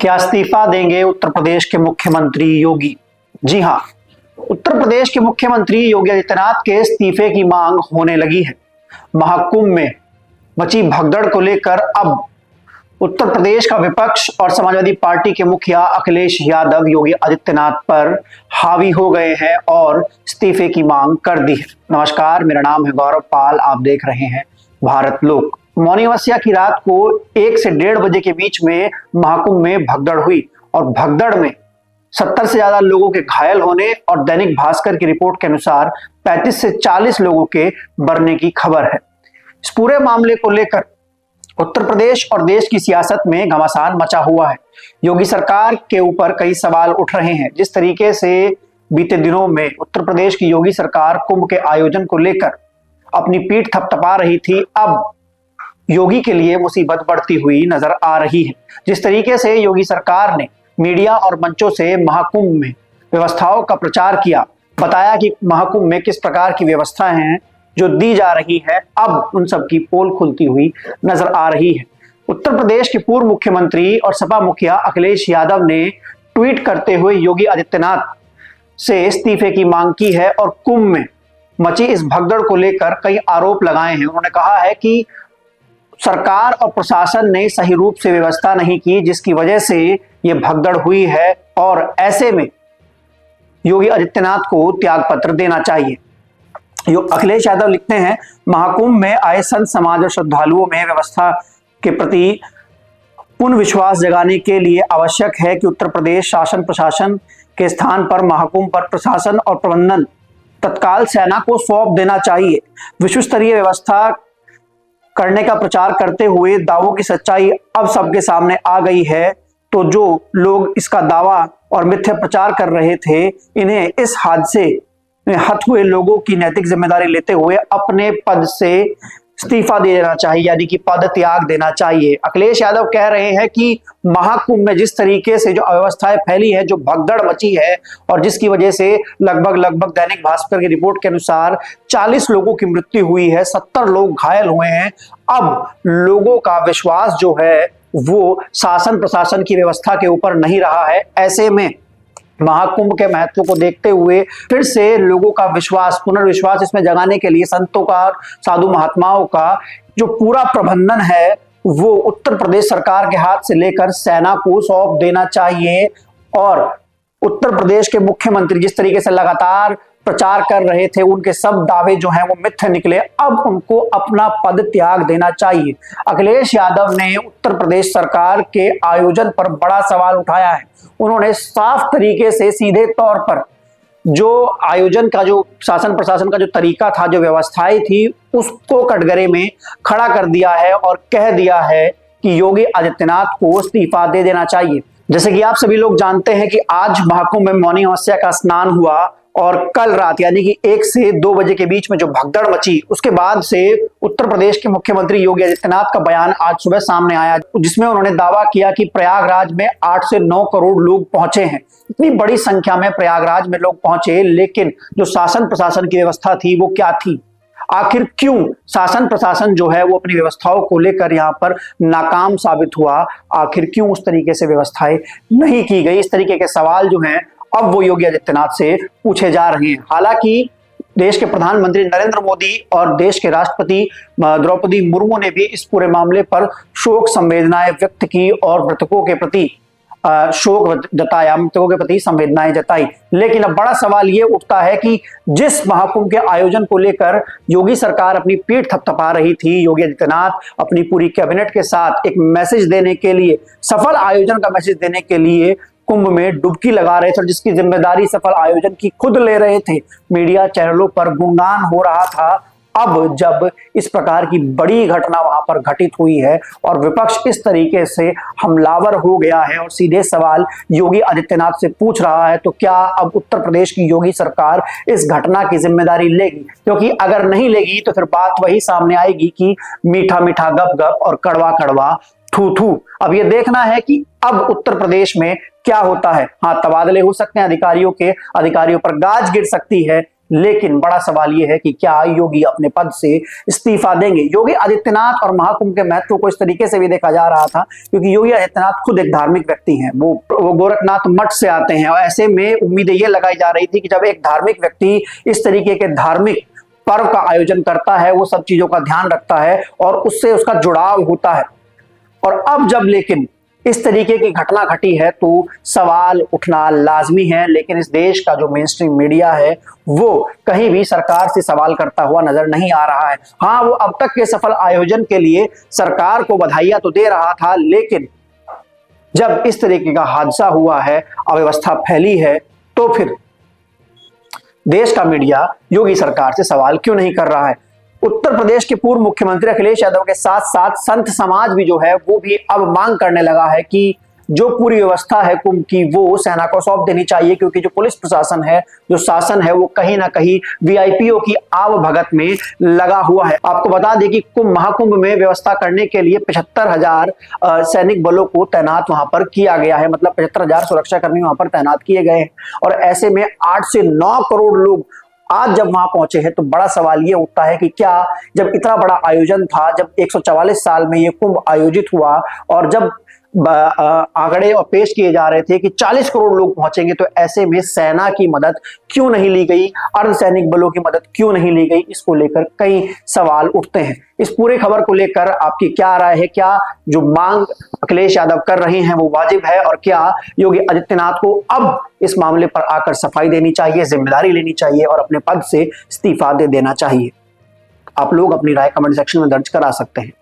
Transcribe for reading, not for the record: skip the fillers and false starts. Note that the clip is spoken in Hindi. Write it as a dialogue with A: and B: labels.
A: क्या इस्तीफा देंगे उत्तर प्रदेश के मुख्यमंत्री योगी? जी हां, उत्तर प्रदेश के मुख्यमंत्री योगी आदित्यनाथ के इस्तीफे की मांग होने लगी है। महाकुंभ में मची भगदड़ को लेकर अब उत्तर प्रदेश का विपक्ष और समाजवादी पार्टी के मुखिया अखिलेश यादव योगी आदित्यनाथ पर हावी हो गए हैं और इस्तीफे की मांग कर दी है। नमस्कार, मेरा नाम है गौरव पाल, आप देख रहे हैं भारत लोक। मौनी अमावस्या की रात को 1 से 1:30 बजे के बीच में महाकुंभ में भगदड़ हुई और भगदड़ में 70 से ज्यादा लोगों के घायल होने और दैनिक भास्कर की रिपोर्ट के अनुसार 35 से 40 लोगों के मरने की खबर है। इस पूरे मामले को लेकर उत्तर प्रदेश और देश की सियासत में घमासान मचा हुआ है। योगी सरकार के ऊपर कई सवाल उठ रहे हैं। जिस तरीके से बीते दिनों में उत्तर प्रदेश की योगी सरकार कुंभ के आयोजन को लेकर अपनी पीठ थपथपा रही थी, अब योगी के लिए मुसीबत बढ़ती हुई नजर आ रही है। जिस तरीके से योगी सरकार ने मीडिया और मंचों से महाकुंभ में व्यवस्थाओं का प्रचार किया, बताया कि महाकुंभ में किस प्रकार की व्यवस्थाएं हैं जो दी जा रही है, अब उन सब की पोल खुलती हुई नजर आ रही है। उत्तर प्रदेश के पूर्व मुख्यमंत्री और सपा मुखिया अखिलेश यादव ने ट्वीट करते हुए योगी आदित्यनाथ से इस्तीफे की मांग की है और कुंभ में मची इस भगदड़ को लेकर कई आरोप लगाए हैं। उन्होंने कहा है कि सरकार और प्रशासन ने सही रूप से व्यवस्था नहीं की, जिसकी वजह से यह भगदड़ हुई है और ऐसे में योगी आदित्यनाथ को त्याग पत्र देना चाहिए। अखिलेश यादव लिखते हैं, महाकुंभ में आए संत समाज और श्रद्धालुओं में व्यवस्था के प्रति पूर्ण विश्वास जगाने के लिए आवश्यक है कि उत्तर प्रदेश शासन प्रशासन के स्थान पर महाकुंभ पर प्रशासन और प्रबंधन तत्काल सेना को सौंप देना चाहिए। विश्व स्तरीय व्यवस्था करने का प्रचार करते हुए दावों की सच्चाई अब सबके सामने आ गई है, तो जो लोग इसका दावा और मिथ्या प्रचार कर रहे थे, इन्हें इस हादसे में हत हुए लोगों की नैतिक जिम्मेदारी लेते हुए अपने पद से इस्तीफा दे देना चाहिए, यानी कि पद त्याग देना चाहिए। अखिलेश यादव कह रहे हैं कि महाकुंभ में जिस तरीके से जो अव्यवस्थाएं फैली है, जो भगदड़ मची है और जिसकी वजह से लगभग दैनिक भास्कर की रिपोर्ट के अनुसार 40 लोगों की मृत्यु हुई है, 70 लोग घायल हुए हैं। अब लोगों का विश्वास जो है वो शासन प्रशासन की व्यवस्था के ऊपर नहीं रहा है। ऐसे में महाकुंभ के महत्व को देखते हुए फिर से लोगों का विश्वास, पुनर्विश्वास इसमें जगाने के लिए संतों का, साधु महात्माओं का जो पूरा प्रबंधन है वो उत्तर प्रदेश सरकार के हाथ से लेकर सेना को सौंप देना चाहिए। और उत्तर प्रदेश के मुख्यमंत्री जिस तरीके से लगातार प्रचार कर रहे थे, उनके सब दावे जो हैं वो मिथ्या निकले, अब उनको अपना पद त्याग देना चाहिए। अखिलेश यादव ने उत्तर प्रदेश सरकार के आयोजन पर बड़ा सवाल उठाया है। उन्होंने साफ तरीके से सीधे तौर पर जो आयोजन का, जो शासन प्रशासन का जो तरीका था, जो व्यवस्थाएं थी, उसको कटघरे में खड़ा कर दिया है और कह दिया है कि योगी आदित्यनाथ को इस्तीफा दे देना चाहिए। जैसे कि आप सभी लोग जानते हैं कि आज महाकुंभ में मौनी अमावस्या का स्नान हुआ और कल रात यानी कि 1 से 2 बजे के बीच में जो भगदड़ मची, उसके बाद से उत्तर प्रदेश के मुख्यमंत्री योगी आदित्यनाथ का बयान आज सुबह सामने आया, जिसमें उन्होंने दावा किया कि प्रयागराज में 8 से 9 करोड़ लोग पहुंचे हैं। इतनी बड़ी संख्या में प्रयागराज में लोग पहुंचे, लेकिन जो शासन प्रशासन की व्यवस्था थी वो क्या थी? आखिर क्यों शासन प्रशासन जो है वो अपनी व्यवस्थाओं को लेकर यहाँ पर नाकाम साबित हुआ? आखिर क्यों उस तरीके से व्यवस्थाएं नहीं की गई? इस तरीके के सवाल जो हैं अब वो योगी आदित्यनाथ से पूछे जा रहे हैं। हालांकि देश के प्रधानमंत्री नरेंद्र मोदी और देश के राष्ट्रपति द्रौपदी मुर्मू ने भी इस पूरे मामले पर शोक संवेदनाएं व्यक्त की और मृतकों के प्रति शोक जताया, मृतकों के प्रति संवेदनाएं जताई। लेकिन अब बड़ा सवाल ये उठता है कि जिस महाकुंभ के आयोजन को लेकर योगी सरकार अपनी पीठ थपथपा रही थी, योगी आदित्यनाथ अपनी पूरी कैबिनेट के साथ एक मैसेज देने के लिए, सफल आयोजन का मैसेज देने के लिए कुंभ में डुबकी लगा रहे थे और जिसकी जिम्मेदारी सफल आयोजन की खुद ले रहे थे, मीडिया चैनलों पर गुणगान हो रहा था। अब जब इस प्रकार की बड़ी घटना वहां पर घटित हुई है और विपक्ष इस तरीके से हमलावर हो गया है और सीधे सवाल योगी आदित्यनाथ से पूछ रहा है, तो क्या अब उत्तर प्रदेश की योगी सरकार इस घटना की जिम्मेदारी लेगी? क्योंकि अगर नहीं लेगी तो फिर बात वही सामने आएगी कि मीठा मीठा गप गप और कड़वा कड़वा थू थू। अब ये देखना है कि अब उत्तर प्रदेश में क्या होता है। हाँ, तबादले हो सकते हैं, अधिकारियों पर गाज गिर सकती है, लेकिन बड़ा सवाल यह है कि क्या योगी अपने पद से इस्तीफा देंगे। योगी आदित्यनाथ और महाकुंभ के महत्व को इस तरीके से भी देखा जा रहा था क्योंकि योगी आदित्यनाथ खुद एक धार्मिक व्यक्ति हैं, वो गोरखनाथ मठ से आते हैं और ऐसे में उम्मीदें ये लगाई जा रही थी कि जब एक धार्मिक व्यक्ति इस तरीके के धार्मिक पर्व का आयोजन करता है, वो सब चीजों का ध्यान रखता है और उससे उसका जुड़ाव होता है। और अब जब लेकिन इस तरीके की घटना घटी है तो सवाल उठना लाजमी है, लेकिन इस देश का जो मेन स्ट्रीम मीडिया है वो कहीं भी सरकार से सवाल करता हुआ नजर नहीं आ रहा है। हाँ, वो अब तक के सफल आयोजन के लिए सरकार को बधाइयां तो दे रहा था, लेकिन जब इस तरीके का हादसा हुआ है, अव्यवस्था फैली है, तो फिर देश का मीडिया योगी सरकार से सवाल क्यों नहीं कर रहा है। उत्तर प्रदेश के पूर्व मुख्यमंत्री अखिलेश यादव के साथ साथ संत समाज भी जो है वो भी अब मांग करने लगा है कि जो पूरी व्यवस्था है कुंभ की वो सेना को सौंप देनी चाहिए, क्योंकि जो पुलिस प्रशासन है, जो शासन है, वो कहीं ना कहीं वीआईपीओ की आवभगत में लगा हुआ है। आपको बता दें कि महाकुंभ में व्यवस्था करने के लिए 75,000 सैनिक बलों को तैनात वहां पर किया गया है, मतलब 75,000 सुरक्षाकर्मी वहां पर तैनात किए गए हैं। और ऐसे में 8 से 9 करोड़ लोग आज जब वहां पहुंचे हैं तो बड़ा सवाल ये उठता है कि क्या जब इतना बड़ा आयोजन था, जब 144 साल में ये कुंभ आयोजित हुआ और जब आंकड़े और पेश किए जा रहे थे कि 40 करोड़ लोग पहुंचेंगे, तो ऐसे में सेना की मदद क्यों नहीं ली गई, अर्धसैनिक बलों की मदद क्यों नहीं ली गई, इसको लेकर कई सवाल उठते हैं। इस पूरे खबर को लेकर आपकी क्या राय है? क्या जो मांग अखिलेश यादव कर रहे हैं वो वाजिब है, और क्या योगी आदित्यनाथ को अब इस मामले पर आकर सफाई देनी चाहिए, जिम्मेदारी लेनी चाहिए और अपने पद से इस्तीफा दे देना चाहिए? आप लोग अपनी राय कमेंट सेक्शन में दर्ज करा सकते हैं।